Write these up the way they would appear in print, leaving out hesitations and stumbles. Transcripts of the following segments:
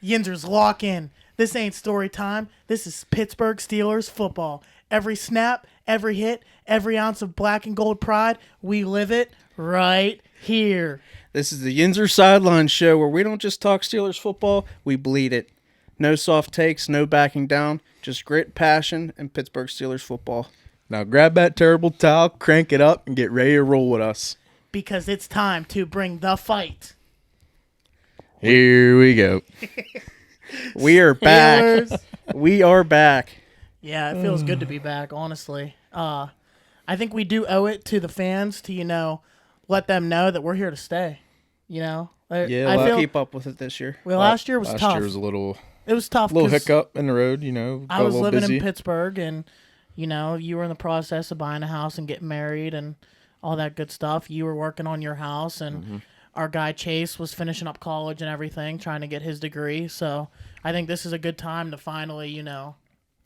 Yinzers, lock in. This ain't story time. This is Pittsburgh Steelers football. Every snap, every hit, every ounce of black and gold pride, we live it right here. This is the Yinzer Sideline show where we don't just talk Steelers football, we bleed it. No soft takes, no backing down, just grit, passion, and Pittsburgh Steelers football. Now grab that terrible towel, crank it up, and get ready to roll with us. Because it's time to bring the fight. Here we go. We are back. Steelers. We are back. Yeah, it feels good to be back, honestly. I think we do owe it to the fans to, let them know that we're here to stay. Yeah, I we'll feel keep up with it this year. well, last year was Last tough. year was a little It was tough. hiccup in the road, I was living in Pittsburgh, and you were in the process of buying a house and getting married and all that good stuff. You were working on your house, and our guy Chase was finishing up college and everything, trying to get his degree. So I think this is a good time to finally,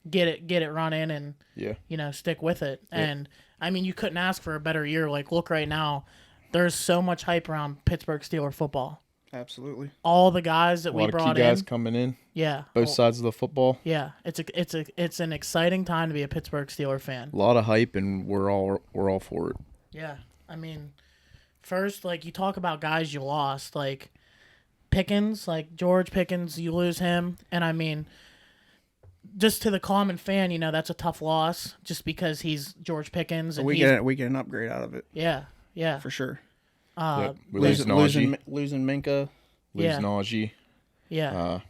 get it running and stick with it. Yeah. And I mean, you couldn't ask for a better year. Like, look right now, there's so much hype around Pittsburgh Steelers football. Absolutely. All the guys that we brought in. A lot of key guys coming in. Yeah. Both sides of the football. Yeah. It's an exciting time to be a Pittsburgh Steelers fan. A lot of hype, and we're all for it. Yeah. I mean, first, you talk about guys you lost, like Pickens, like George Pickens, you lose him. And I mean, just to the common fan, that's a tough loss just because he's George Pickens. And we get an upgrade out of it. Yeah. Yeah. For sure. We lose Najee. Losing Minka. Lose Najee. Yeah.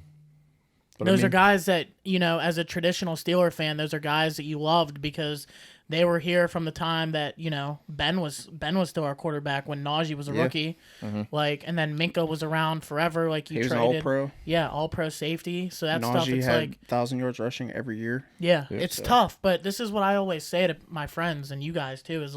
Those are guys that, as a traditional Steeler fan, those are guys that you loved because they were here from the time that, Ben was still our quarterback when Najee was a rookie. Mm-hmm. And then Minka was around forever. He was traded. All-Pro. Yeah, all-pro safety. So that Najee stuff, it's had 1,000 yards rushing every year. Yeah, it's tough. But this is what I always say to my friends and you guys too, is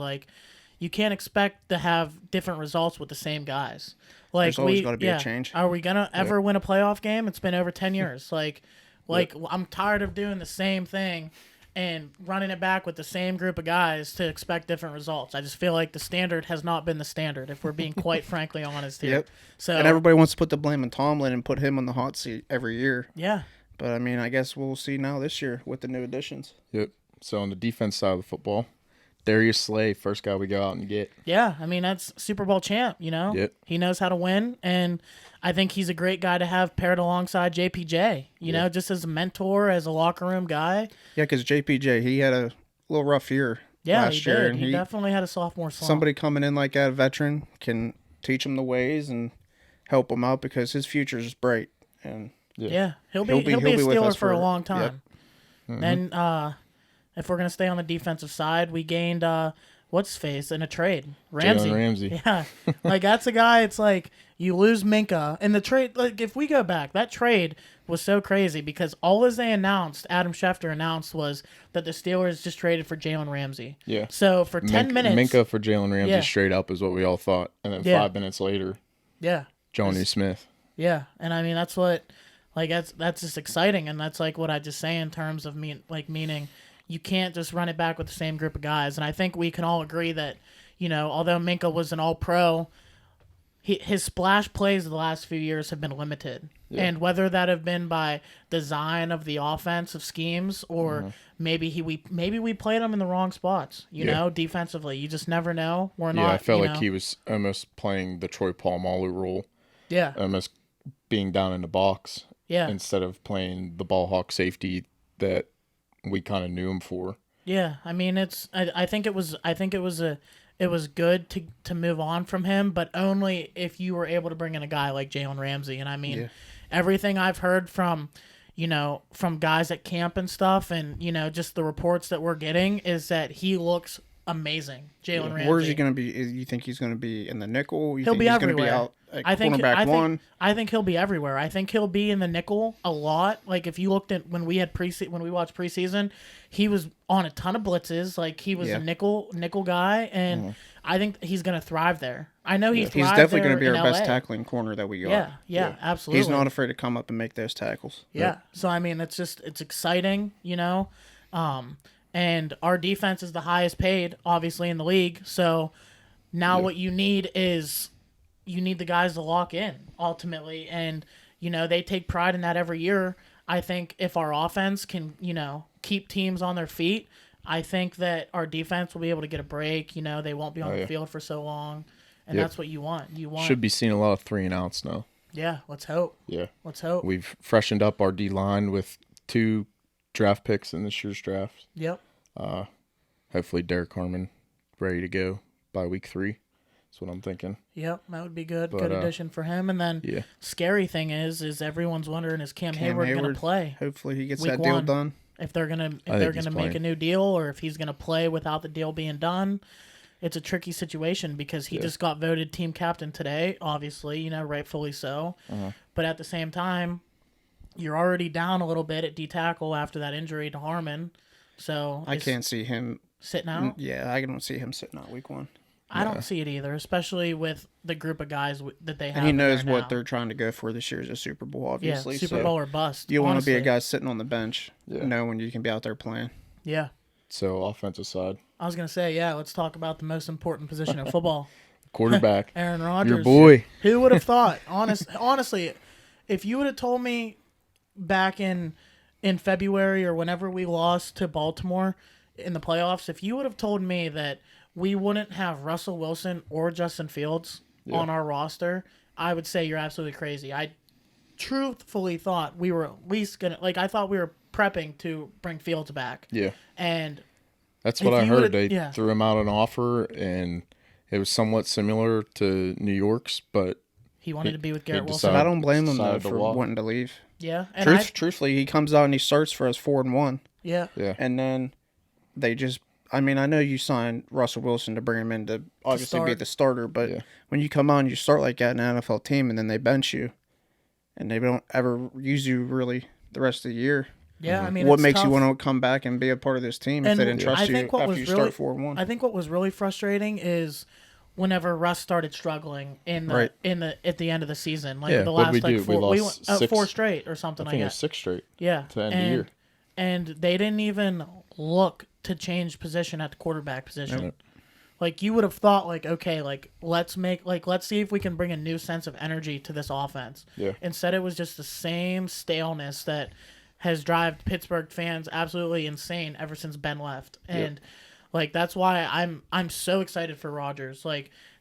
you can't expect to have different results with the same guys. There's always got to be a change. Are we gonna ever win a playoff game? It's been over 10 years. I'm tired of doing the same thing and running it back with the same group of guys to expect different results. I just feel like the standard has not been the standard, if we're being quite frankly honest here. Yep. So, and everybody wants to put the blame on Tomlin and put him on the hot seat every year. Yeah. But, I mean, I guess we'll see now this year with the new additions. Yep. So, on the defense side of the football, Darius Slay, first guy we go out and get. Yeah, I mean, that's Super Bowl champ, Yep. He knows how to win, and I think he's a great guy to have paired alongside JPJ, just as a mentor, as a locker room guy. Yeah, because JPJ, he had a little rough year last year. Did. And he definitely had a sophomore slump. Somebody coming in like that, a veteran, can teach him the ways and help him out because his future is bright. And yeah, he'll be a Steeler for a long time. Yep. Mm-hmm. And if we're going to stay on the defensive side, we gained, what's-his-face in a trade? Ramsey. Jalen Ramsey. Yeah. That's a guy, it's you lose Minka. And the trade, if we go back, that trade was so crazy because all as they announced, Adam Schefter announced, was that the Steelers just traded for Jalen Ramsey. Yeah. So for 10 minutes. Minka for Jalen Ramsey straight up is what we all thought. And then 5 minutes later, Johnny Smith. Yeah. And I mean, that's what, that's just exciting. And that's what I just say in terms of meaning you can't just run it back with the same group of guys. And I think we can all agree that, although Minka was an all-pro, his splash plays the last few years have been limited. Yeah. And whether that have been by design of the offensive schemes or maybe we played him in the wrong spots, defensively. You just never know. I felt like he was almost playing the Troy Polamalu role. Yeah. Almost being down in the box. Yeah. Instead of playing the ball hawk safety that we kind of knew him for. Yeah, I mean I think it was good to move on from him, but only if you were able to bring in a guy like Jalen Ramsey. And I mean, everything I've heard from guys at camp and stuff, and just the reports that we're getting is that he looks amazing. Jalen Ramsey. Where is he going to be? You think he's going to be in the nickel? He'll be everywhere. I think he'll be everywhere. I think he'll be in the nickel a lot. If you looked at when we watched preseason, he was on a ton of blitzes. He was a nickel guy, and I think he's going to thrive there. I know he's definitely going to be our best tackling corner that we got. Yeah, absolutely. He's not afraid to come up and make those tackles. Yeah. So I mean, it's exciting, and our defense is the highest paid, obviously, in the league. So now what you need is the guys to lock in ultimately, and they take pride in that every year. I think if our offense can, keep teams on their feet, I think that our defense will be able to get a break. They won't be on the field for so long, and that's what you want. Should be seeing a lot of 3-and-outs now. Yeah, let's hope. Yeah. Let's hope. We've freshened up our D-line with 2 draft picks in this year's draft. Yep. Hopefully Derek Harmon ready to go by week 3. That's what I'm thinking. Yep, that would be good. Good addition for him. And then scary thing is everyone's wondering, is Cam Hayward going to play? Hopefully he gets week that deal 1, done. If they're gonna make a new deal, or if he's gonna play without the deal being done. It's a tricky situation because he just got voted team captain today, obviously, rightfully so. But at the same time, you're already down a little bit at D-tackle after that injury to Harmon. So I can't see him sitting out. Yeah, I don't see him sitting out week 1. I don't see it either, especially with the group of guys that they have. And he knows what they're trying to go for this year is a Super Bowl, obviously. Yeah, Super Bowl or bust. You want to be a guy sitting on the bench, knowing you can be out there playing. Yeah. So, offensive side. I was going to say, let's talk about the most important position in football. Quarterback. Aaron Rodgers. Your boy. Who would have thought? Honestly, if you would have told me back in February or whenever we lost to Baltimore in the playoffs, if you would have told me that we wouldn't have Russell Wilson or Justin Fields on our roster, I would say you're absolutely crazy. I truthfully thought we were at least going to, I thought we were prepping to bring Fields back. Yeah. And that's what I heard. They threw him out an offer, and it was somewhat similar to New York's, but he wanted to be with Garrett Wilson. I don't blame him, though, for wanting to leave. Yeah. And truthfully, he comes out and he starts for us 4-1. Yeah. Yeah. And then they just... I mean, I know you signed Russell Wilson to bring him in to obviously be the starter, but when you come on, you start like that in an NFL team, and then they bench you, and they don't ever use you really the rest of the year. Yeah, I mean, what makes you want to come back and be a part of this team if they didn't trust you after you start 4-1? I think what was really frustrating is whenever Russ started struggling at the end of the season, the last four straight or something like that. I think it was 6 straight. Yeah, to end the year, and they didn't even look to change position at the quarterback position. You would have thought, let's see if we can bring a new sense of energy to this offense. Yeah. Instead, it was just the same staleness that has driven Pittsburgh fans absolutely insane ever since Ben left. And that's why I'm so excited for Rodgers.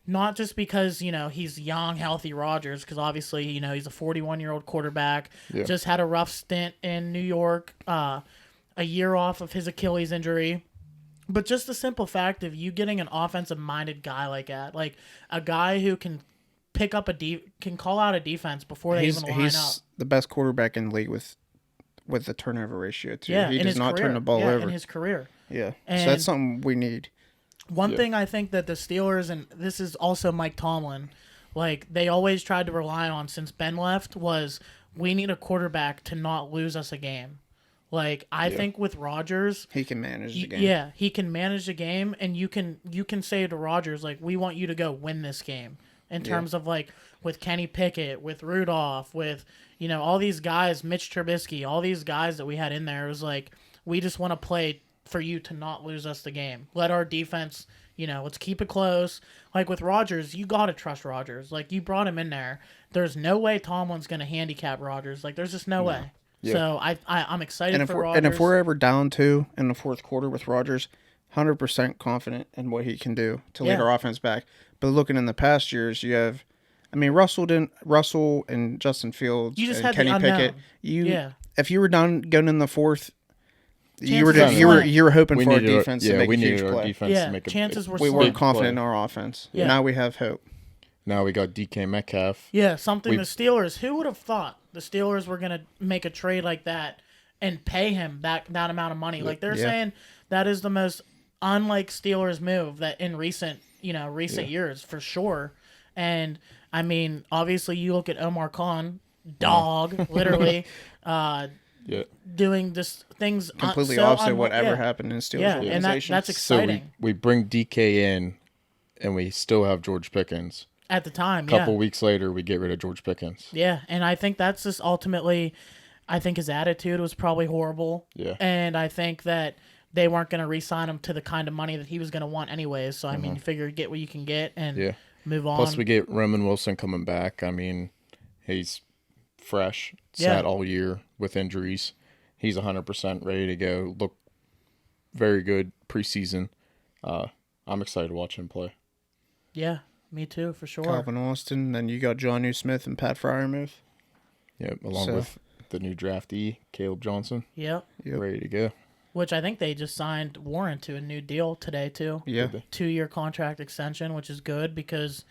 Not just because, he's young, healthy Rodgers, because obviously, he's a 41-year-old quarterback, just had a rough stint in New York, a year off of his Achilles injury. But just the simple fact of you getting an offensive-minded guy like that, a guy who can pick up can call out a defense before they even line up. He's the best quarterback in the league with the turnover ratio, too. Yeah, he does not turn the ball over. in his career. Yeah, so that's something we need. One thing I think that the Steelers, and this is also Mike Tomlin, they always tried to rely on since Ben left, was we need a quarterback to not lose us a game. I think with Rodgers, he can manage the game. Yeah, he can manage the game, and you can say to Rodgers, we want you to go win this game. In terms of with Kenny Pickett, with Rudolph, with all these guys, Mitch Trubisky, all these guys that we had in there, it was we just want to play for you to not lose us the game. Let our defense, let's keep it close. With Rodgers, you got to trust Rodgers. You brought him in there. There's no way Tomlin's going to handicap Rodgers. There's just no way. Yeah. So I'm excited for Rodgers. And if we're ever down 2 in the fourth quarter with Rodgers, 100% confident in what he can do to lead our offense back. But looking in the past years, you have, Russell and Justin Fields and Kenny Pickett. If you were down going in the fourth, you were hoping for our defense to make a huge play. Chances were we weren't confident in our offense. Yeah. Now we have hope. Now we got DK Metcalf. Yeah, the Steelers. Who would have thought the Steelers were going to make a trade like that and pay him that amount of money? They're saying that is the most unlike Steelers move that in recent years for sure. And obviously you look at Omar Khan, dog, literally, doing this things completely opposite whatever happened in Steelers organization. And that's exciting. So we bring DK in, and we still have George Pickens. At the time, a couple weeks later, we get rid of George Pickens. Yeah, and I think that's just ultimately, I think his attitude was probably horrible. Yeah. And I think that they weren't going to re-sign him to the kind of money that he was going to want anyways. So, you figure get what you can get and move on. Plus, we get Roman Wilson coming back. He's fresh, sat all year with injuries. He's 100% ready to go. Look very good preseason. I'm excited to watch him play. Yeah, me too, for sure. Calvin Austin, then you got Jonnu Smith and Pat Freiermuth. Yep, along with the new draftee, Caleb Johnson. Yep. Ready to go. Which I think they just signed Warren to a new deal today, too. Yeah. 2-year contract extension, which is good because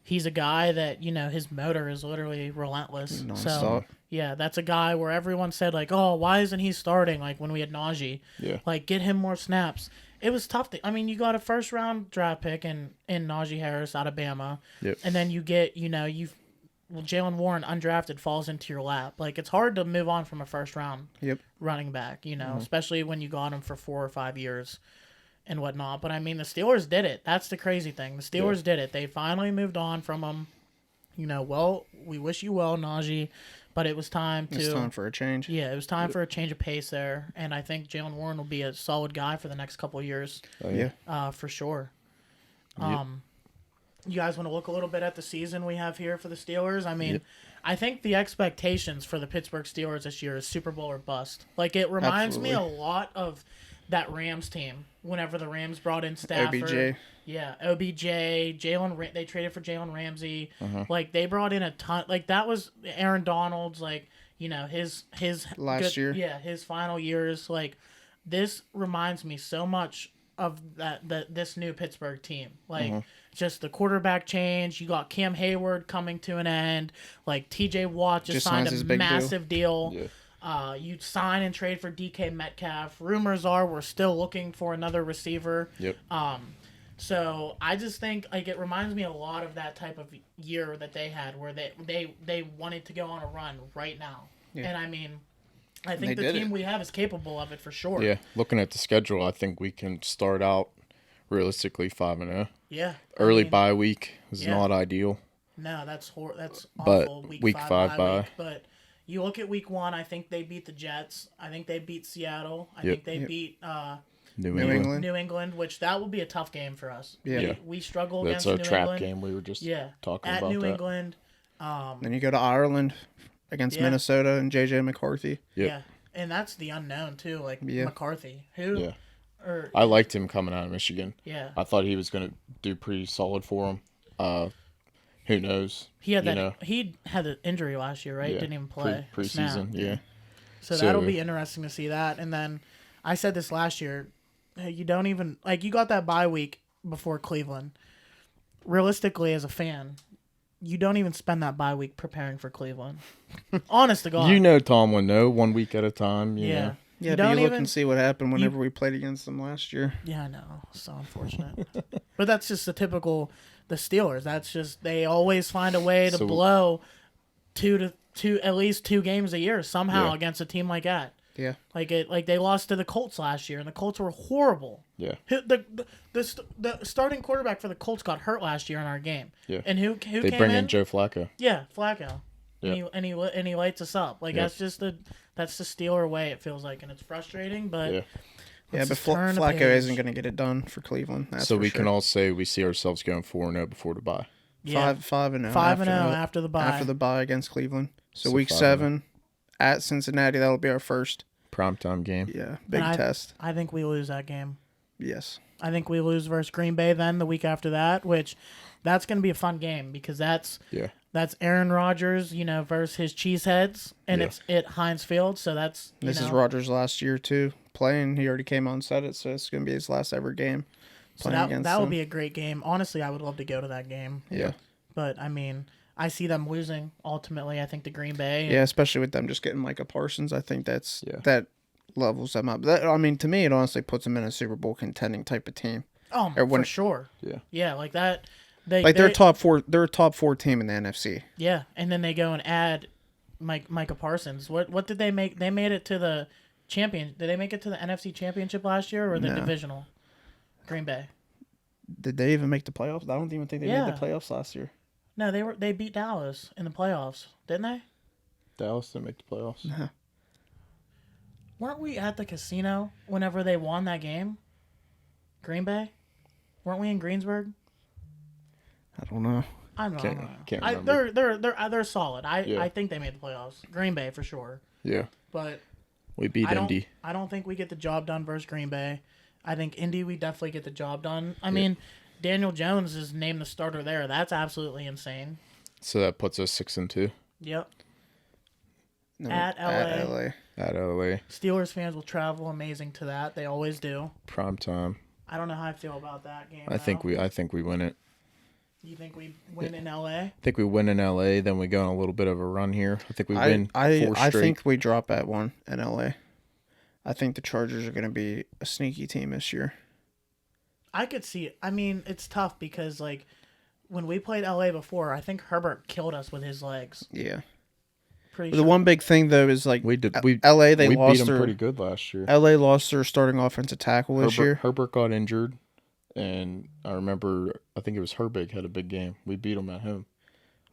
he's a guy that, his motor is literally relentless. Non-stop. So, yeah, that's a guy where everyone said, like, oh, why isn't he starting? Like, when we had Najee. Yeah. Like, get him more snaps. It was tough. You got a first-round draft pick in Najee Harris out of Bama. Yep. And then you get, Jalen Warren undrafted falls into your lap. Like, it's hard to move on from a first-round running back, especially when you got him for 4 or 5 years and whatnot. But, the Steelers did it. That's the crazy thing. The Steelers did it. They finally moved on from him. We wish you well, Najee, but it was time to... It's time for a change. Yeah, it was time for a change of pace there, and I think Jalen Warren will be a solid guy for the next couple of years. For sure. You guys want to look a little bit at the season we have here for the Steelers? I think the expectations for the Pittsburgh Steelers this year is Super Bowl or bust. Like, it reminds me a lot of that Rams team whenever the Rams brought in Stafford. OBJ. Yeah, OBJ, they traded for Jalen Ramsey. Like, they brought in a ton. Like, that was Aaron Donald's, like, his last year. Yeah, his final years. Like, this reminds me so much of this new Pittsburgh team. Like, just the quarterback change. You got Cam Hayward coming to an end. Like, TJ Watt just signed a massive deal. Yeah. You sign and trade for DK Metcalf. Rumors are we're still looking for another receiver. Yep. So I just think, like, it reminds me a lot of that type of year that they had where they wanted to go on a run right now. Yeah. And I think the team we have is capable of it for sure. Yeah, looking at the schedule, I think we can start out realistically 5-0. Yeah. Early bye week is not ideal. No, that's awful. But week 5 bye. But you look at week 1, I think they beat the Jets. I think they beat Seattle. I think they beat New England, which that will be a tough game for us. Yeah. We struggle against New England. That's our trap game. We were just talking about at New that. England. Then you go to Ireland against Minnesota and J.J. McCarthy. Yep. Yeah, and that's the unknown, too, like McCarthy. Who? Yeah. I liked him coming out of Michigan. Yeah. I thought he was going to do pretty solid for him. Who knows? He had he had an injury last year, right? Yeah. Didn't even play. Preseason, yeah. So that'll be interesting to see that. And then I said this last year, you don't even, like, you got that bye week before Cleveland. Realistically, as a fan, you don't even spend that bye week preparing for Cleveland. Honest to God. Tom would know 1 week at a time. You know. Yeah, but you look and see what happened whenever we played against them last year. Yeah, I know. So unfortunate. But that's just the Steelers. That's just, they always find a way to blow at least 2 games a year somehow against a team like that. Yeah. Like they lost to the Colts last year, and the Colts were horrible. Yeah. The starting quarterback for the Colts got hurt last year in our game. Yeah. And who they came bring in Joe Flacco. Yeah, Flacco. Yeah. And he lights us up. Like that's the Steeler way, it feels like, and it's frustrating, but but Flacco isn't going to get it done for Cleveland. That's so we sure. can all say we see ourselves going 4-0 before the bye. Yeah. 5-0. 5-0 after the bye. After the bye against Cleveland. So week 7 at Cincinnati, that'll be our first primetime game. Yeah, big test. I think we lose that game. Yes. I think we lose versus Green Bay then the week after that, which that's going to be a fun game because that's Aaron Rodgers, versus his cheeseheads, and it's at Heinz Field, so that's this is Rodgers' last year too playing. He already came on and said it, so it's going to be his last ever game. So that would be a great game. Honestly, I would love to go to that game. Yeah. But I see them losing ultimately. I think to Green Bay. Yeah, especially with them just getting Micah Parsons. I think that levels them up. To me, it honestly puts them in a Super Bowl contending type of team. Oh, for sure. Yeah. Yeah, like that. They're top 4. They're a top 4 team in the NFC. Yeah, and then they go and add Micah Parsons. What did they make? They made it to the champion. Did they make it to the NFC Championship last year or the divisional? Green Bay. Did they even make the playoffs? I don't even think they made the playoffs last year. No, they beat Dallas in the playoffs, didn't they? Dallas didn't make the playoffs. No. Weren't we at the casino whenever they won that game? Green Bay? Weren't we in Greensburg? I don't know. I'm not. Can't remember. They're solid. I think they made the playoffs. Green Bay for sure. Yeah. But We beat Indy. I don't think we get the job done versus Green Bay. I think Indy we definitely get the job done. I mean, Daniel Jones is named the starter there. That's absolutely insane. So that puts us 6-2. Yep. No, At LA. At LA. Steelers fans will travel amazing to that. They always do. Prime time. I don't know how I feel about that game. I think we win it. You think we win in LA? I think we win in LA, then we go on a little bit of a run here. I think we win 4 straight. I think we drop at 1 in LA. I think the Chargers are going to be a sneaky team this year. I could see it. I mean, it's tough because, like, when we played LA before, I think Herbert killed us with his legs. Yeah. Pretty The sure. one big thing, though, is, like, LA, they we lost beat them their pretty good last year. LA lost their starting offensive tackle this year. Herbert got injured, and I think it was Herbig had a big game. We beat him at home.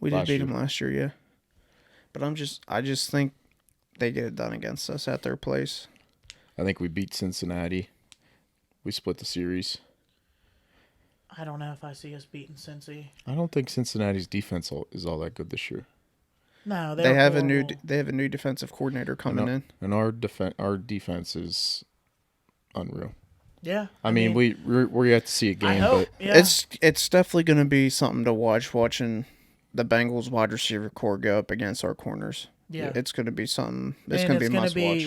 We did beat them last year, yeah. But I just think they get it done against us at their place. I think we beat Cincinnati. We split the series. I don't know if I see us beating Cincy. I don't think Cincinnati's defense is all that good this year. No, They have horrible. a new defensive coordinator coming in. And our defense is unreal. Yeah. I mean, we're yet to see a game, I hope. but Yeah. It's definitely going to be something to watching the Bengals wide receiver core go up against our corners. Yeah. It's going to be something. It's And going to be a must gonna watch.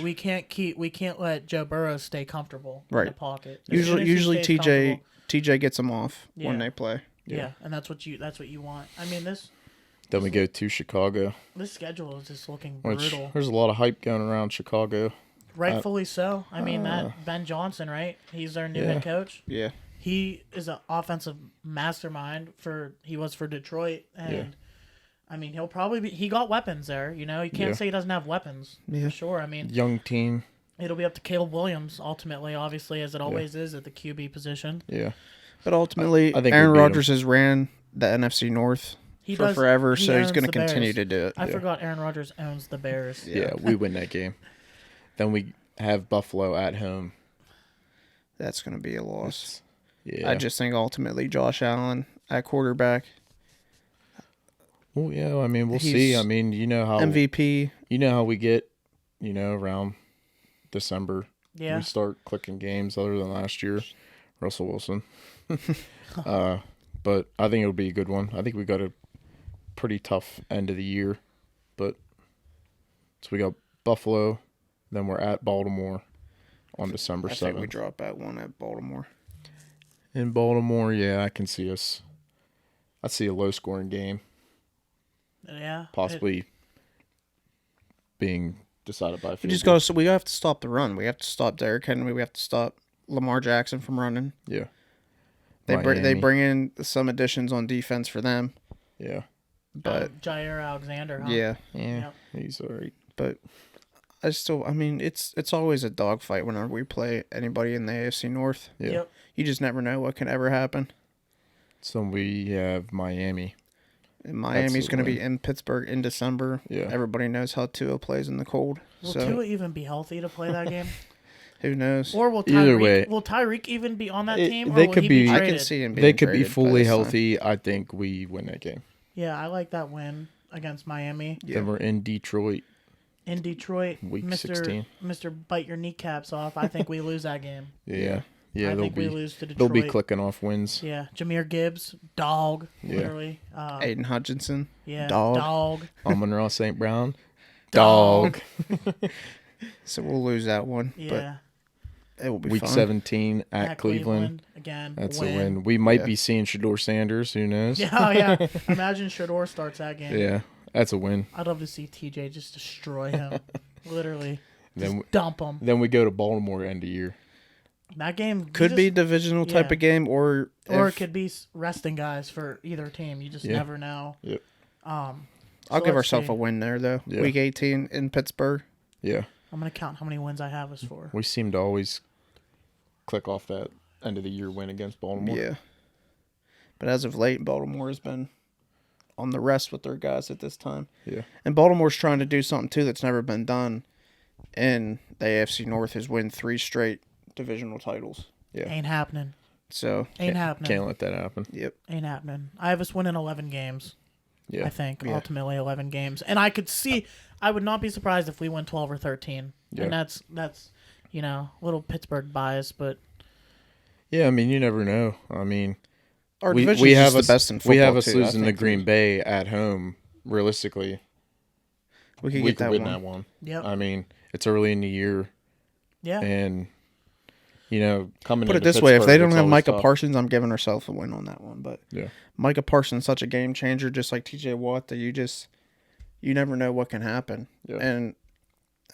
We can't let Joe Burrow stay comfortable in Right. the pocket. As soon Usually as he stays comfortable- TJ gets them off when Yeah. they play. Yeah, and that's what you want. I mean, then we go to Chicago, this schedule is just looking which brutal. there's a lot of hype going around Chicago. Rightfully so. I mean, that Ben Johnson, right? He's their new head coach. Yeah. He is an offensive mastermind he was for Detroit, and I mean, he'll probably be. He got weapons there. You know, you can't say he doesn't have weapons for sure. I mean, Young team. it'll be up to Caleb Williams ultimately, obviously, as it always is at the QB position. Yeah. But ultimately, I think Aaron we beat Rodgers has ran the NFC North for forever, so he's going to continue to do it. I forgot Aaron Rodgers owns the Bears. Yeah, we win that game. Then we have Buffalo at home. That's going to be a loss. Yeah. I just think ultimately Josh Allen at quarterback. Well, yeah, I mean, we'll see. I mean, you know how MVP. You know how we get, around December. Yeah. We start clicking games other than last year. Russell Wilson. But I think it'll be a good one. I think we got a pretty tough end of the year. But so we got Buffalo, then we're at Baltimore on December 7th. I think we drop at 1 at Baltimore. In Baltimore, yeah, I can see us. I see a low-scoring game. Yeah. Possibly being decided by a field We just goal. go. So we have to stop the run. We have to stop Derrick Henry. We have to stop Lamar Jackson from running. Yeah. They Miami. bring in some additions on defense for them. Yeah. But Jair Alexander. Huh? yeah, Yep. He's all right. but I mean, it's always a dogfight whenever we play anybody in the AFC North. Yeah. Yep. You just never know what can ever happen. So we have Miami. And Miami's a going to win. be in Pittsburgh in December. Yeah. Everybody knows how Tua plays in the cold. Will so Tua even be healthy to play that game? who knows? Or will Either way. Tyreek even be on that team? Or they will could he be- be I traded? I can see him being They could be traded by fully this time. healthy. I think we win that game. Yeah, I like that win against Miami. Yeah. Then we're in Detroit. In Detroit, Week 16. Mr. Bite your kneecaps off. I think we lose that game. Yeah. Yeah, I they'll think we be lose to Detroit. they'll be clicking off wins. Yeah, Jameer Gibbs, dog, Yeah. literally. Aiden Hutchinson. Yeah, dog. Amon-Ra St. Brown. Dog. So we'll lose that one. Yeah. But it will be Week fun. 17 at Cleveland. again. That's a win. We might be seeing Shador Sanders. Who knows? Yeah, oh, yeah. Imagine Shador starts that game. Yeah, that's a win. I'd love to see TJ just destroy him. Literally. Just Then dump him. Then we go to Baltimore end of year. That game Could be divisional type yeah. of game, or it could be resting guys for either team. You just never know. Yep. I'll so give let's ourselves see. a win there though. Yeah. Week 18 in Pittsburgh. Yeah, I'm gonna count how many wins I have us for. we seem to always click off that end of the year win against Baltimore. Yeah. But as of late, Baltimore has been on the rest with their guys at this time. Yeah. And Baltimore's trying to do something too that's never been done in the AFC North, is win 3 straight divisional titles. Yeah. Ain't happening. So Ain't happening. Can't let that happen. yep. Ain't happening. I have us winning 11 games. Yeah. I think Yeah. ultimately 11 games, and I would not be surprised if we win 12 or 13. Yeah. And that's a little Pittsburgh bias, but Yeah, I mean, you never know. I mean, Our we division have is the us, best in football. we have us too, I losing to think. Green Bay at home. Realistically, We could we get could that win one. that one. yep, I mean, it's early in the year, yeah. and coming Put it into this way: if they Pittsburgh, don't it's have always Micah tough. Parsons, I'm giving ourselves a win on that one. But Yeah. Micah Parsons such a game changer, just like T.J. Watt, that you never know what can happen. Yeah. And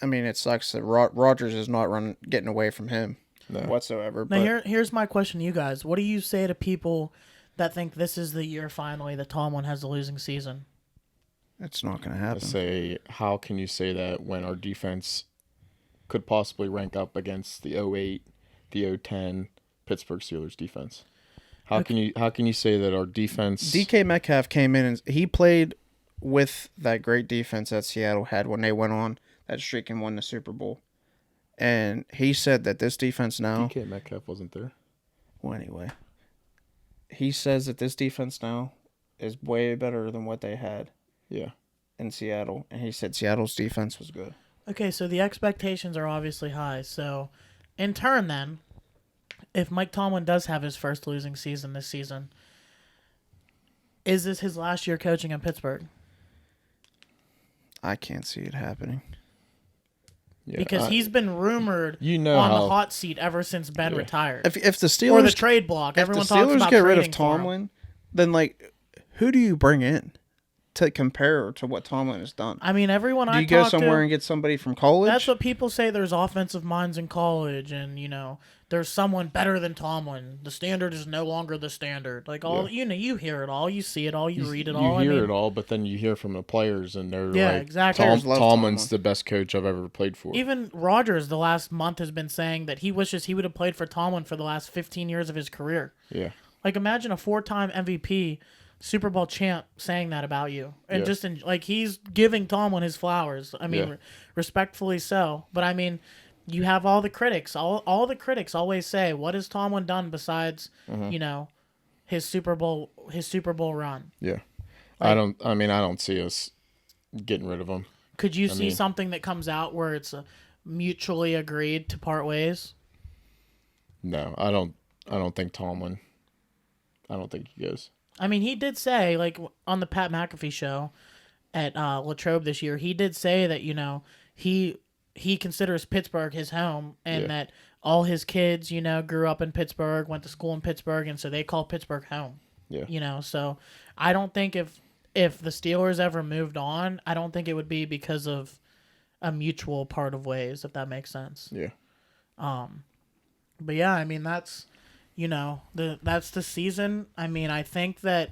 I mean, it sucks that Rodgers is not getting away from him whatsoever. Now But here's my question to you guys: what do you say to people that think this is the year finally that Tomlin has the losing season? it's not going to I happen. say, how can you say that when our defense could possibly rank up against the 08, the 010 Pittsburgh Steelers defense? How can you say that our defense? DK Metcalf came in and he played with that great defense that Seattle had when they went on that streak and won the Super Bowl. And he said that this defense now. DK Metcalf wasn't there. Well, anyway, he says that this defense now is way better than what they had Yeah. in Seattle. And he said Seattle's defense was good. Okay, so the expectations are obviously high. So, in turn, then, if Mike Tomlin does have his first losing season this season, is this his last year coaching in Pittsburgh? I can't see it happening. Yeah. Because he's been rumored on how, the hot seat ever since Ben retired. If the Steelers Or the trade block. if Everyone the talks Steelers about get rid of trading for him. Tomlin, then who do you bring in to compare to what Tomlin has done? I mean, everyone Do I you go talk somewhere to, and get somebody from college? that's what people say. There's offensive minds in college, and there's someone better than Tomlin. The standard is no longer the standard. You hear it all, you see it all, you read it all. You hear it all, but then you hear from the players, and they're Yeah, like, exactly. Players love Tomlin's Tomlin. the best coach I've ever played for. Even Rodgers, the last month, has been saying that he wishes he would have played for Tomlin for the last 15 years of his career. Yeah. Like, imagine a 4-time MVP, Super Bowl champ saying that about you. And Yeah. he's giving Tomlin his flowers. I mean, Yeah. respectfully so. But, I mean, you have all the critics. All the critics always say, what has Tomlin done besides, his Super Bowl run? Yeah. Like- I don't see us getting rid of him. Could you see mean- something that comes out where it's mutually agreed to part ways? No, I don't think Tomlin. I don't think he goes. I mean, he did say, like, on the Pat McAfee show at Latrobe this year, he did say that, he considers Pittsburgh his home and that all his kids, grew up in Pittsburgh, went to school in Pittsburgh, and so they call Pittsburgh home. Yeah. So I don't think if the Steelers ever moved on, I don't think it would be because of a mutual part of ways, if that makes sense. Yeah. But yeah, I mean, that's that's the season. I mean, I think that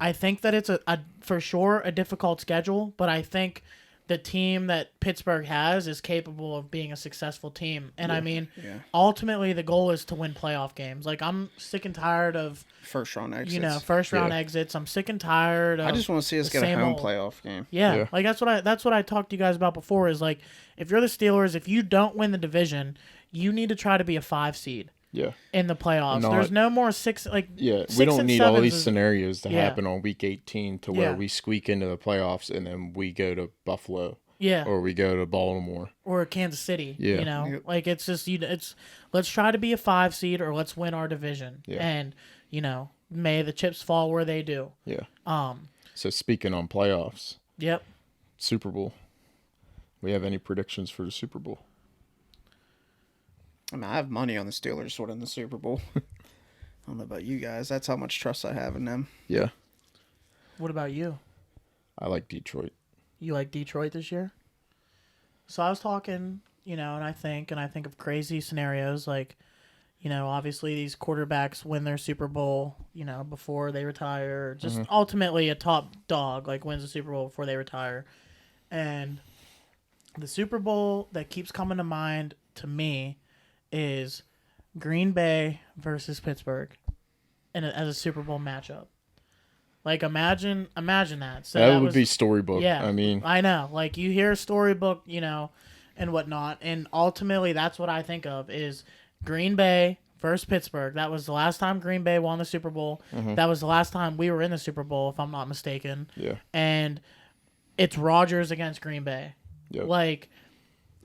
it's a for sure a difficult schedule, but I think the team that Pittsburgh has is capable of being a successful team. And I mean, ultimately the goal is to win playoff games. Like, I'm sick and tired of First round exits. first round exits. I'm sick and tired of I just want to see us the get a same home old- playoff game. Yeah, like that's what I talked to you guys about before. Is like, if you're the Steelers, if you don't win the division, you need to try to be a 5 seed Yeah. in the playoffs. Not- There's no more 6 Yeah, 6 we don't and need all 7s these is- scenarios to Yeah. happen on week 18 to where Yeah. we squeak into the playoffs and then we go to Buffalo Yeah, or we go to Baltimore. or Kansas City. Yeah. Yep. Like, it's just let's try to be a 5 seed or let's win our division. Yeah. And may the chips fall where they do. Yeah. Um. So speaking on playoffs, Yep. Super Bowl. We have any predictions for the Super Bowl? I mean, I have money on the Steelers to win the Super Bowl. I don't know about you guys. That's how much trust I have in them. Yeah. What about you? I like Detroit. You like Detroit this year? So I was talking, and I think of crazy scenarios like, obviously these quarterbacks win their Super Bowl, before they retire. Just ultimately a top dog like wins the Super Bowl before they retire. And the Super Bowl that keeps coming to mind to me is Green Bay versus Pittsburgh as a Super Bowl matchup. Like, imagine that. So that would was- be storybook. Yeah, I mean, I know. Like, you hear storybook, and whatnot, and ultimately that's what I think of is Green Bay versus Pittsburgh. That was the last time Green Bay won the Super Bowl. That was the last time we were in the Super Bowl, if I'm not mistaken. Yeah. And it's Rodgers against Green Bay. Yep. Like,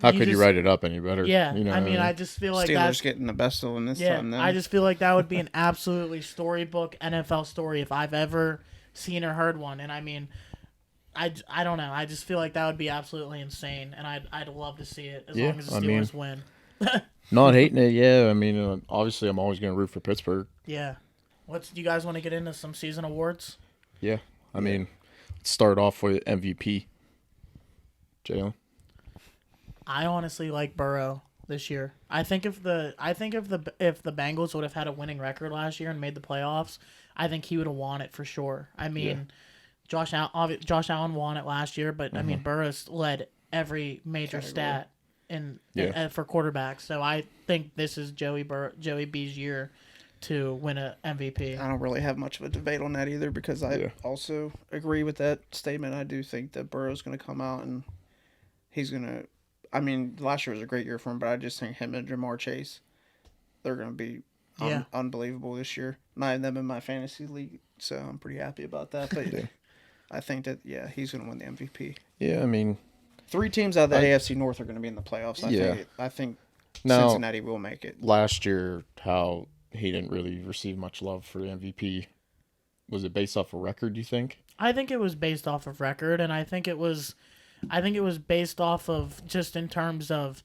how could you write it up any better? Yeah. You know I mean, I just feel like Steelers getting the best of them this time. Then I just feel like that would be an absolutely storybook NFL story if I've ever seen or heard one. And I mean, I don't know. I just feel like that would be absolutely insane, and I'd love to see it as long as the Steelers win. Not hating it, yeah. I mean, obviously, I'm always going to root for Pittsburgh. Yeah. Do you guys want to get into some season awards? Yeah. I mean, let's start off with MVP. Jalen. I honestly like Burrow this year. I think if the Bengals would have had a winning record last year and made the playoffs, I think he would have won it for sure. I mean, Josh Allen won it last year, but I mean Burrow's led every major stat for quarterbacks. So I think this is Joey B's year to win a MVP. I don't really have much of a debate on that either because I also agree with that statement. I do think that Burrow's going to come out and he's going to. I mean, last year was a great year for him, but I just think him and Jamar Chase, they're going to be unbelievable this year. I have them in my fantasy league, so I'm pretty happy about that. But I think that, he's going to win the MVP. Yeah, I mean, 3 teams out of the AFC North are going to be in the playoffs. I think Cincinnati will make it. Last year, how he didn't really receive much love for the MVP. Was it based off a record, you think? I think it was based off of record, and I think it was based off of just in terms of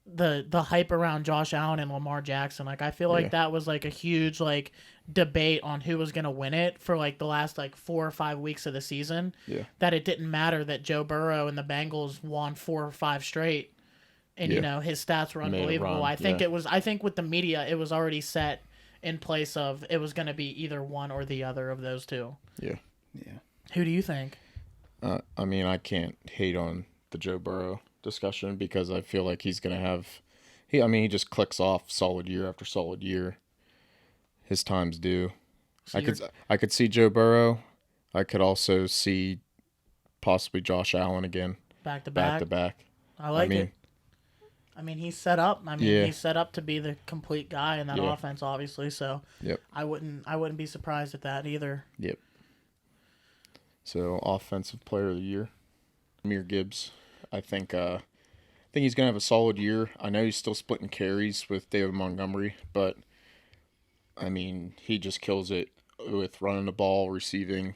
the hype around Josh Allen and Lamar Jackson. Like, I feel like that was like a huge like debate on who was going to win it for like the last like 4 or 5 weeks of the season. Yeah. That it didn't matter that Joe Burrow and the Bengals won 4 or 5 straight, and you know his stats were unbelievable. I think with the media it was already set in place of it was going to be either one or the other of those two. Yeah. Yeah. Who do you think? I mean, I can't hate on the Joe Burrow discussion because I feel like he's going to have he just clicks off solid year after solid year. His time's due. So I could see Joe Burrow. I could also see possibly Josh Allen again. Back to back. I like it. I mean, he's set up. He's set up to be the complete guy in that offense, obviously. So I wouldn't be surprised at that either. Yep. So, offensive player of the year, Jahmyr Gibbs. I think he's gonna have a solid year. I know he's still splitting carries with David Montgomery, but I mean, he just kills it with running the ball, receiving.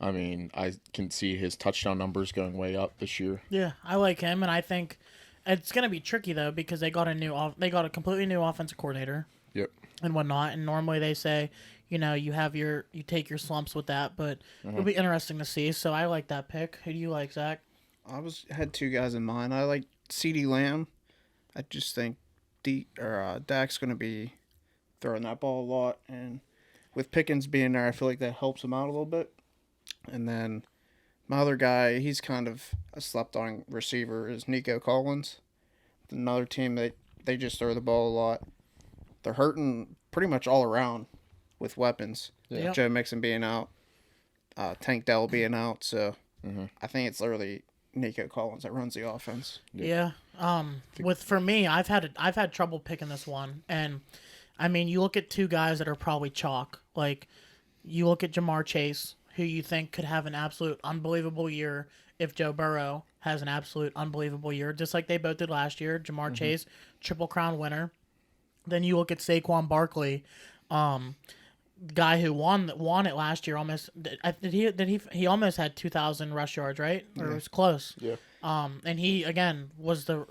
I mean, I can see his touchdown numbers going way up this year. Yeah, I like him, and I think it's gonna be tricky though because they got a completely new offensive coordinator. Yep. And whatnot, and normally they say, you know, you take your slumps with that, but it'll be interesting to see. So I like that pick. Who do you like, Zach? I had 2 guys in mind. I like CeeDee Lamb. I just think Dak's going to be throwing that ball a lot, and with Pickens being there, I feel like that helps him out a little bit. And then my other guy, he's kind of a slept-on receiver, is Nico Collins. Another team that they just throw the ball a lot. They're hurting pretty much all around with weapons. Yeah. Joe Mixon being out, Tank Dell being out, so I think it's literally Nico Collins that runs the offense. Yeah. For me, I've had trouble picking this one, and I mean, you look at 2 guys that are probably chalk. Like, you look at Jamar Chase, who you think could have an absolute unbelievable year if Joe Burrow has an absolute unbelievable year, just like they both did last year. Jamar Chase, Triple Crown winner. Then you look at Saquon Barkley, guy who won it last year. Almost he almost had 2,000 rush yards, right? Or it was close. Yeah. And he again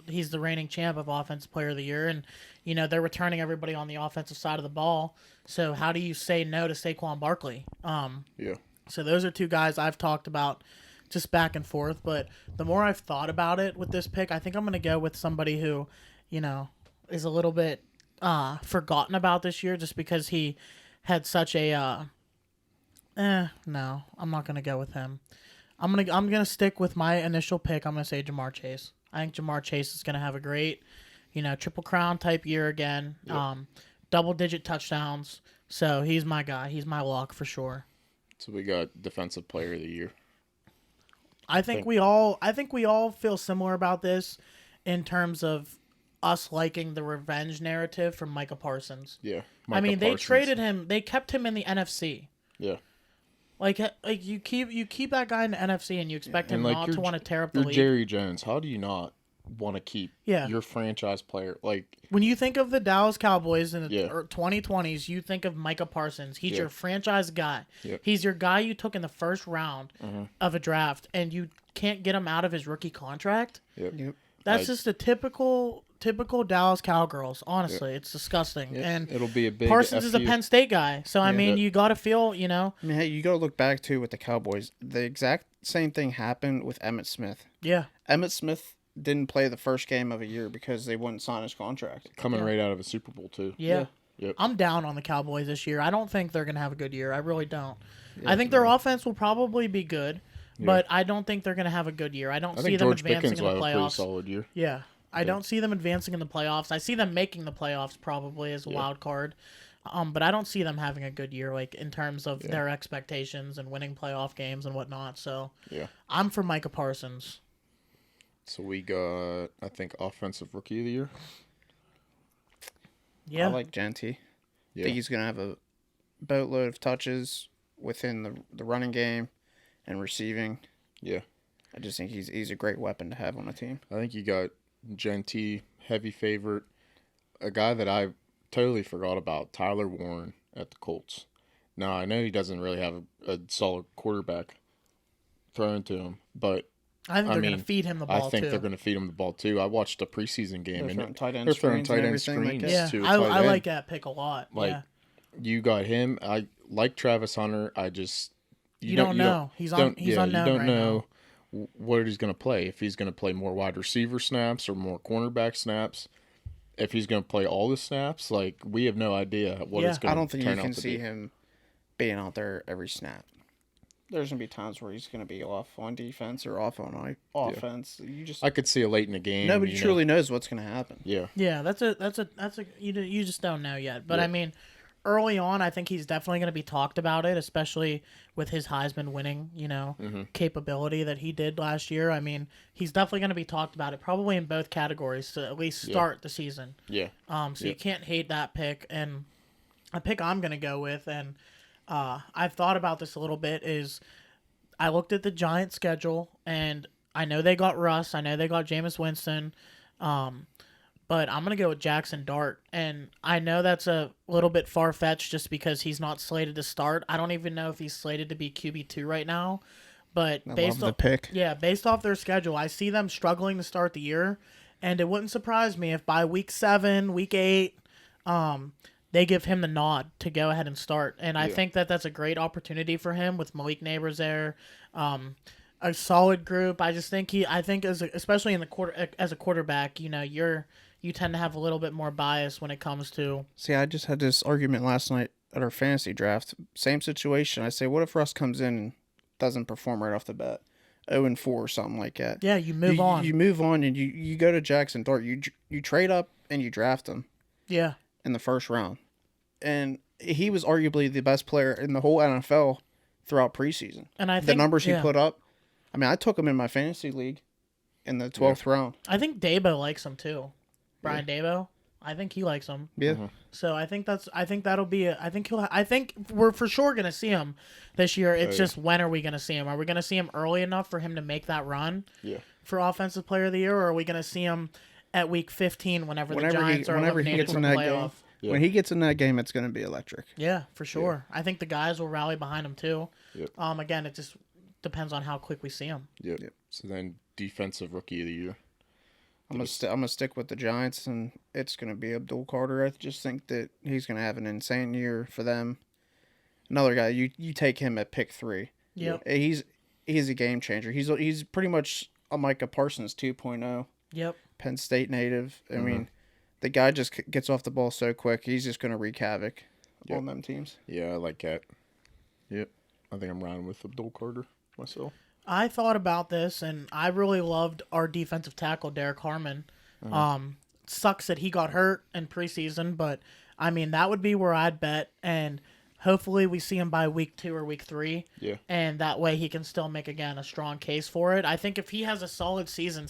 he's the reigning champ of Offensive Player of the Year, and you know they're returning everybody on the offensive side of the ball. So how do you say no to Saquon Barkley? Yeah. So those are 2 guys I've talked about just back and forth. But the more I've thought about it with this pick, I think I'm going to go with somebody who, you know, is a little bit forgotten about this year just because he had such a no, I'm not gonna go with him. I'm gonna stick with my initial pick. I'm gonna say Jamar Chase. I think Jamar Chase is gonna have a great, you know, Triple Crown type year again. Yep. Double-digit touchdowns. So he's my guy. He's my lock for sure. So we got Defensive Player of the Year. I think we all feel similar about this in terms of us liking the revenge narrative from Micah Parsons. Yeah. I mean, they Parsons. traded him. They kept him in the NFC. Yeah. Like you keep that guy in the NFC and you expect him like, not to want to tear up the you're league. Jerry Jones. How do you not want to keep your franchise player? Like, when you think of the Dallas Cowboys in the 2020s, you think of Micah Parsons. He's your franchise guy. Yep. He's your guy you took in the first round of a draft, and you can't get him out of his rookie contract. Yep. That's just a typical Dallas Cowgirls. Honestly, it's disgusting. Yep. And it'll be a big Parsons is a Penn State guy, so I mean, you got to feel, I mean, hey, you got to look back too with the Cowboys. The exact same thing happened with Emmitt Smith. Yeah. Emmitt Smith didn't play the first game of a year because they wouldn't sign his contract. coming right out of a Super Bowl too. Yeah. Yep. I'm down on the Cowboys this year. I don't think they're going to have a good year. I really don't. I think their offense will probably be good, but I don't think they're going to have a good year. I don't see them George advancing Pickens in the will have a pretty playoffs. solid year. Yeah. I don't see them advancing in the playoffs. I see them making the playoffs probably as a wild card. But I don't see them having a good year, like in terms of their expectations and winning playoff games and whatnot. So I'm for Micah Parsons. So we got, I think, offensive rookie of the year. Yeah. I like Genty. Yeah. I think he's going to have a boatload of touches within the running game and receiving. Yeah. I just think he's a great weapon to have on a team. I think you got Genty, heavy favorite, a guy that I totally forgot about, Tyler Warren at the Colts. Now, I know he doesn't really have a solid quarterback thrown to him, but I think they're going to feed him the ball, I think they're going to feed him the ball, too. I watched a preseason game, They're and throwing tight end they're throwing screens tight and end everything like screens that. to a I tight end. like that pick a lot. Like, you got him. I like Travis Hunter. I just... You don't know. He's unknown you don't right know now. what he's going to play. If he's going to play more wide receiver snaps or more cornerback snaps. If he's going to play all the snaps, like, we have no idea what it's going to turn out to be. I don't think you can see him being out there every snap. There's going to be times where he's going to be off on defense or off on offense. I could see it late in the game. Nobody truly knows what's going to happen. Yeah. Yeah, that's a you just don't know yet. But I mean, early on, I think he's definitely going to be talked about it, especially with his Heisman winning, capability that he did last year. I mean, he's definitely going to be talked about it, probably in both categories to at least start the season. Yeah. So you can't hate that pick. And a pick I'm going to go with, and I've thought about this a little bit, is I looked at the Giants' schedule, and I know they got Russ. I know they got Jameis Winston. But I'm going to go with Jackson Dart. And I know that's a little bit far-fetched just because he's not slated to start. I don't even know if he's slated to be QB2 right now. But based off their schedule, I see them struggling to start the year. And it wouldn't surprise me if by week 7, week 8, they give him the nod to go ahead and start. And I think that's a great opportunity for him with Malik Neighbors there. A solid group. I think especially in the as a quarterback, you tend to have a little bit more bias when it comes to... See, I just had this argument last night at our fantasy draft. Same situation. I say, what if Russ comes in and doesn't perform right off the bat? 0-4 or something like that. Yeah, you move on. You move on and you go to Jackson Dart. You trade up and you draft him. Yeah. In the first round. And he was arguably the best player in the whole NFL throughout preseason. And I think... The numbers he put up... I mean, I took him in my fantasy league in the 12th round. I think Dabo likes him too. Brian Dabo, I think he likes him. Yeah. So I think that'll be I think we're for sure gonna see him this year. It's just when are we gonna see him? Are we gonna see him early enough for him to make that run? Yeah. For offensive player of the year, or are we gonna see him at week 15 whenever the Giants are eliminated from the playoff? Yeah. When he gets in that game, it's gonna be electric. Yeah, for sure. Yeah. I think the guys will rally behind him too. Yep. Again, it just depends on how quick we see him. Yep. So then defensive rookie of the year. I'm gonna stick with the Giants, and it's gonna be Abdul Carter. I just think that he's gonna have an insane year for them. Another guy, you take him at pick 3. Yeah, he's a game changer. He's pretty much a Micah Parsons 2.0. Yep. Penn State native. I mean, the guy just gets off the ball so quick. He's just gonna wreak havoc on them teams. Yeah, I like that. Yep. I think I'm riding with Abdul Carter myself. I thought about this, and I really loved our defensive tackle, Derek Harmon. Sucks that he got hurt in preseason, but, I mean, that would be where I'd bet, and hopefully we see him by week 2 or week 3, and that way he can still make, again, a strong case for it. I think if he has a solid season,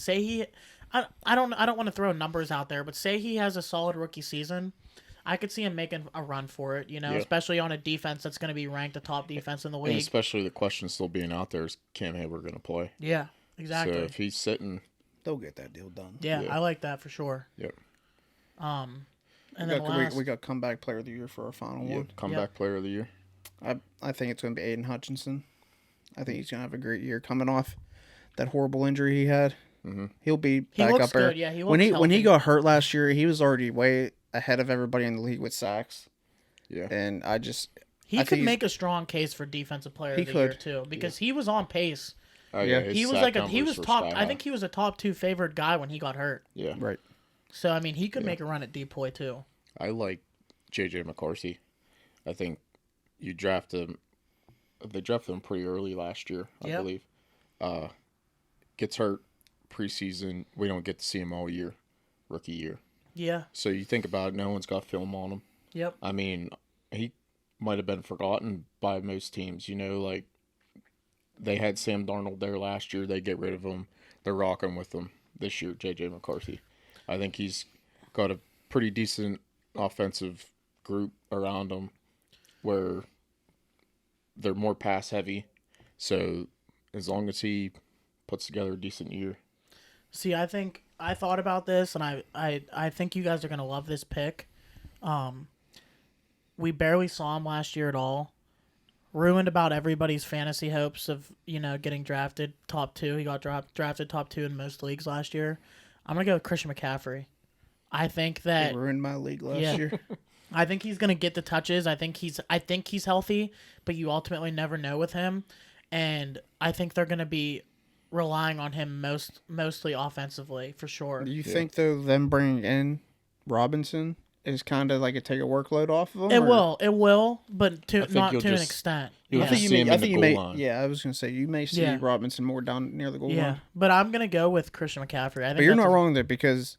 I don't want to throw numbers out there, but say he has a solid rookie season, I could see him making a run for it, especially on a defense that's going to be ranked the top defense in the league. And especially the question still being out there is Cam Hayward going to play? Yeah, exactly. So if he's sitting, they'll get that deal done. Yeah, I like that for sure. Yep. And then we got comeback player of the year for our final one. Comeback player of the year. I think it's going to be Aiden Hutchinson. I think he's going to have a great year coming off that horrible injury he had. Mm-hmm. He'll be back he looks up there. good. Yeah, he looks when he got hurt last year, he was already way ahead of everybody in the league with sacks. Yeah. And he could make a strong case for defensive player of the year too, because he was on pace. Oh yeah, he was top. I think he was a top 2 favored guy when he got hurt. Yeah. Right. So I mean, he could make a run at DPOY too. I like JJ McCarthy. I think you draft him. They drafted him pretty early last year, I believe. Gets hurt preseason. We don't get to see him all year, rookie year. Yeah. So you think about it, no one's got film on him. Yep. I mean, he might have been forgotten by most teams. Like they had Sam Darnold there last year. They get rid of him. They're rocking with him this year, JJ McCarthy. I think he's got a pretty decent offensive group around him where they're more pass heavy. So as long as he puts together a decent year. See, I thought about this, and I think you guys are gonna love this pick. We barely saw him last year at all. Ruined about everybody's fantasy hopes of getting drafted top 2. He got drafted top 2 in most leagues last year. I'm gonna go with Christian McCaffrey. I think that he ruined my league last year. I think he's gonna get the touches. I think he's healthy, but you ultimately never know with him. And I think they're gonna be relying on him mostly offensively for sure. Do you think though them bringing in Robinson is kind of like take a workload off of him? It will, but not to an extent. I think you may. Yeah, I was gonna say you may see Robinson more down near the goal line. Yeah, but I'm gonna go with Christian McCaffrey. I think but you're not wrong there because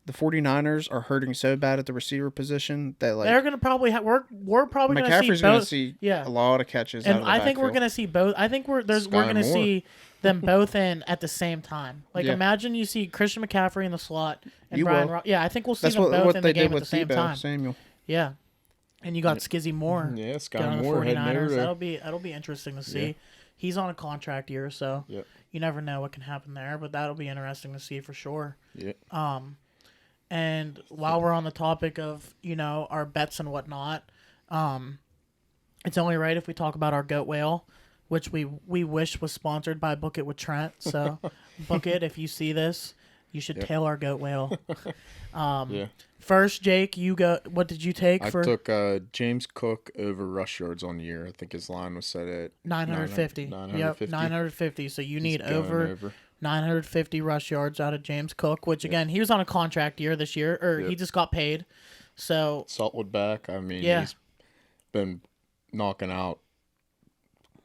the 49ers are hurting so bad at the receiver position that they're gonna probably we're probably McCaffrey's gonna see a lot of catches. And out of the I think backfield. we're gonna see both. I think we're gonna see them both in at the same time. Imagine you see Christian McCaffrey in the slot and Brian. I think we'll see them both in the game at the same time. Samuel. Yeah, and you got Skizzy Moore. Yeah, Sky Moore heading over there. That'll be interesting to see. Yeah. He's on a contract year, so you never know what can happen there. But that'll be interesting to see for sure. Yeah. And while we're on the topic of our bets and whatnot, it's only right if we talk about our goat whale, which we wish was sponsored by Book It with Trent. So Book It, if you see this, you should tail our goat whale. First, Jake, you go. What did you take? I took James Cook over rush yards on the year. I think his line was set at 950. 950. Yep, 950. So you need over 950 rush yards out of James Cook, which again, he was on a contract year this year, or he just got paid. So Saltwood back. I mean, he's been knocking out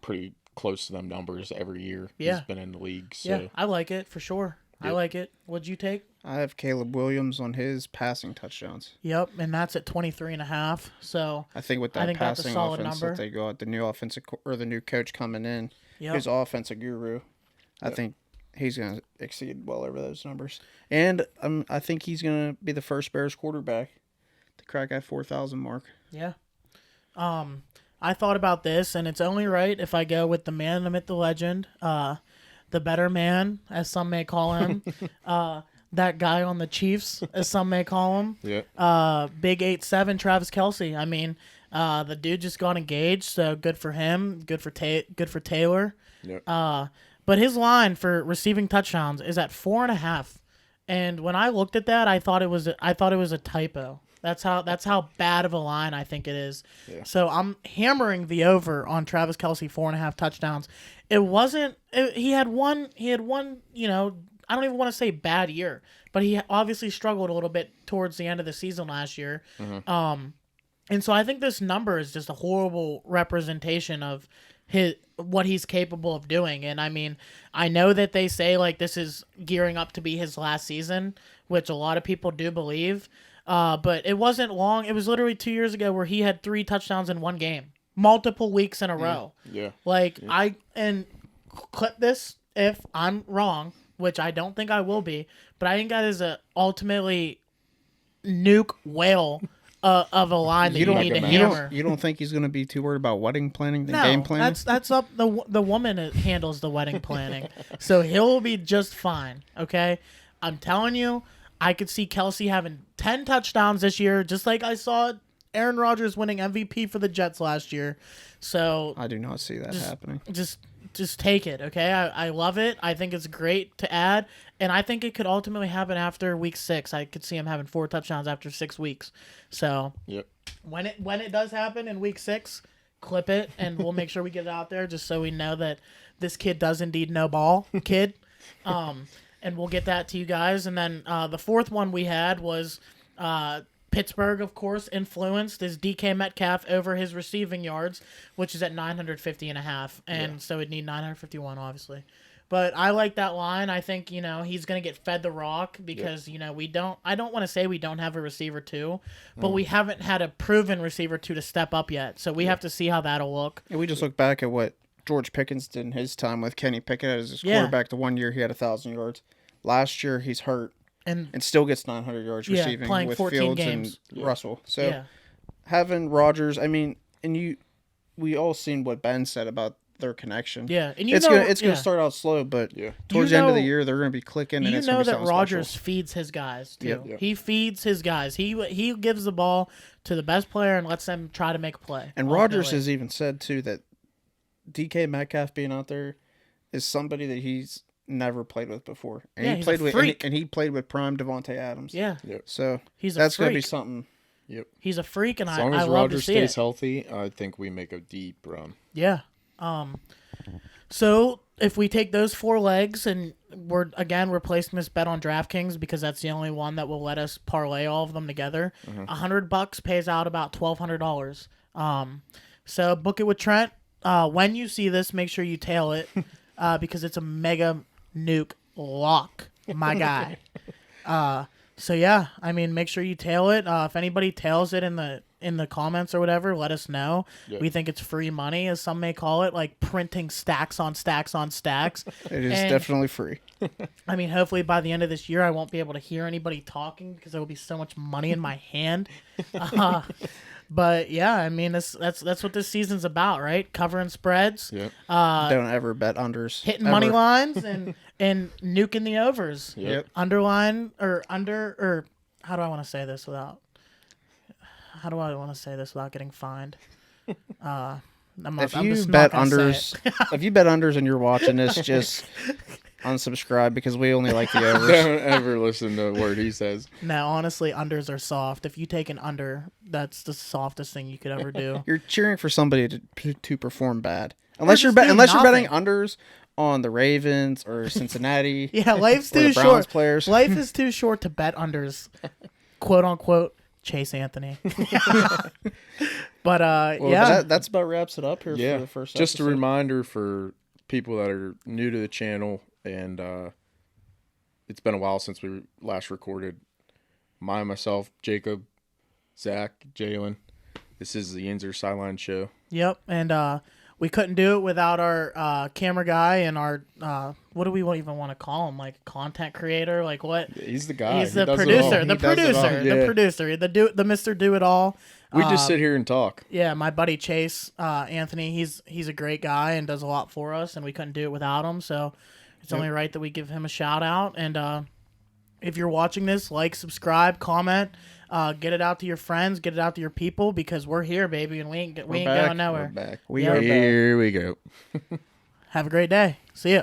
pretty close to them numbers every year. He's been in the league. So. Yeah, I like it for sure. I like it. What'd you take? I have Caleb Williams on his passing touchdowns. Yep, and that's at 23.5. So I think with that passing offense that they got, the new offensive or the new coach coming in, his offensive guru, I think he's going to exceed well over those numbers. And I think he's going to be the first Bears quarterback to crack that 4,000 mark. Yeah. I thought about this, and it's only right if I go with the man, the myth, the legend, the better man, as some may call him, that guy on the Chiefs, as some may call him, Big 8'7", Travis Kelce. I mean, the dude just got engaged, so good for him, good for Taylor. Yep. But his line for receiving touchdowns is at 4.5, and when I looked at that, I thought it was a typo. That's how bad of a line I think it is. Yeah. So I'm hammering the over on Travis Kelce 4.5 touchdowns. It wasn't. He had one. I don't even want to say bad year, but he obviously struggled a little bit towards the end of the season last year. Mm-hmm. And so I think this number is just a horrible representation of what he's capable of doing. And I mean, I know that they say this is gearing up to be his last season, which a lot of people do believe. But it wasn't long. It was literally 2 years ago where he had 3 touchdowns in one game, multiple weeks in a row. Yeah. And clip this if I'm wrong, which I don't think I will be, but I think that is a ultimately nuke whale of a line that you need to hammer. You don't think he's going to be too worried about wedding planning than No, game planning? that's up the woman that handles the wedding planning, so he'll be just fine. Okay, I'm telling you, I could see Kelsey having 10 touchdowns this year, just like I saw Aaron Rodgers winning MVP for the Jets last year. So I do not see that happening. Just take it, okay? I love it. I think it's great to add, and I think it could ultimately happen after week 6. I could see him having 4 touchdowns after 6 weeks. So when it does happen in week 6, clip it, and we'll make sure we get it out there just so we know that this kid does indeed know ball, kid. And we'll get that to you guys. And then the fourth one we had was Pittsburgh, of course, influenced is DK Metcalf over his receiving yards, which is at 950.5. And so it'd need 951, obviously. But I like that line. I think, he's going to get fed the rock because, I don't want to say we don't have a receiver 2, but we haven't had a proven receiver 2 to step up yet. So we have to see how that'll look. Yeah, we just look back at what George Pickens did in his time with Kenny Pickett as his quarterback. The 1 year he had 1,000 yards. Last year he's hurt. And still gets 900 yards receiving playing with 14 Fields games. and Russell. So having Rodgers, we all seen what Ben said about their connection. Yeah, and it's gonna start out slow, but towards the end of the year they're gonna be clicking. And it's gonna be that Rodgers special. feeds his guys too. Yep. He feeds his guys. He gives the ball to the best player and lets them try to make a play. And Rodgers has even said too that DK Metcalf being out there is somebody that he's never played with before, and he played with prime Devontae Adams. Yeah, so that's gonna be something. Yep, he's a freak, and as long I as love Rodgers to see stays it. healthy, I think we make a deep run. Yeah. So if we take those 4 legs and we're placing this bet on DraftKings because that's the only one that will let us parlay all of them together. $100 pays out about $1,200. So book it with Trent. When you see this, make sure you tail it because it's a mega nuke lock, my guy. So yeah, make sure you tail it. If anybody tails it in the comments or whatever, let us know. Yep. We think it's free money, as some may call it, like printing stacks on stacks on stacks. It is definitely free. Hopefully by the end of this year, I won't be able to hear anybody talking because there will be so much money in my hand. But yeah, that's what this season's about, right? Covering spreads. Yep. Don't ever bet unders. Hitting money lines and nuking the overs. Yep. Underline or under or how do I want to say this without getting fined? If you bet unders and you're watching this, just unsubscribe because we only like the overs. Don't ever listen to a word he says. No, honestly, unders are soft. If you take an under, that's the softest thing you could ever do. You're cheering for somebody to perform bad, unless you're betting unders on the Ravens or Cincinnati. Yeah, life's too short. Players. Life is too short to bet unders, quote unquote. Chase Anthony. But that's about wraps it up here for the first just episode. A reminder for people that are new to the channel, and it's been a while since we last recorded. Myself, Jacob, Zach, Jalen. This is the Yinzer Sideline show. Yep, and we couldn't do it without our camera guy and our what do we even want to call him? Like content creator? Like what? He's the guy. He's the producer. The producer. The Mr. Do It All. We just sit here and talk. Yeah, my buddy Chase Anthony. He's a great guy and does a lot for us, and we couldn't do it without him. So it's only right that we give him a shout out. And if you're watching this, like, subscribe, comment. Get it out to your friends, get it out to your people, because we're here, baby, and we ain't going nowhere. We're back. We are back. Here we go. Have a great day. See ya.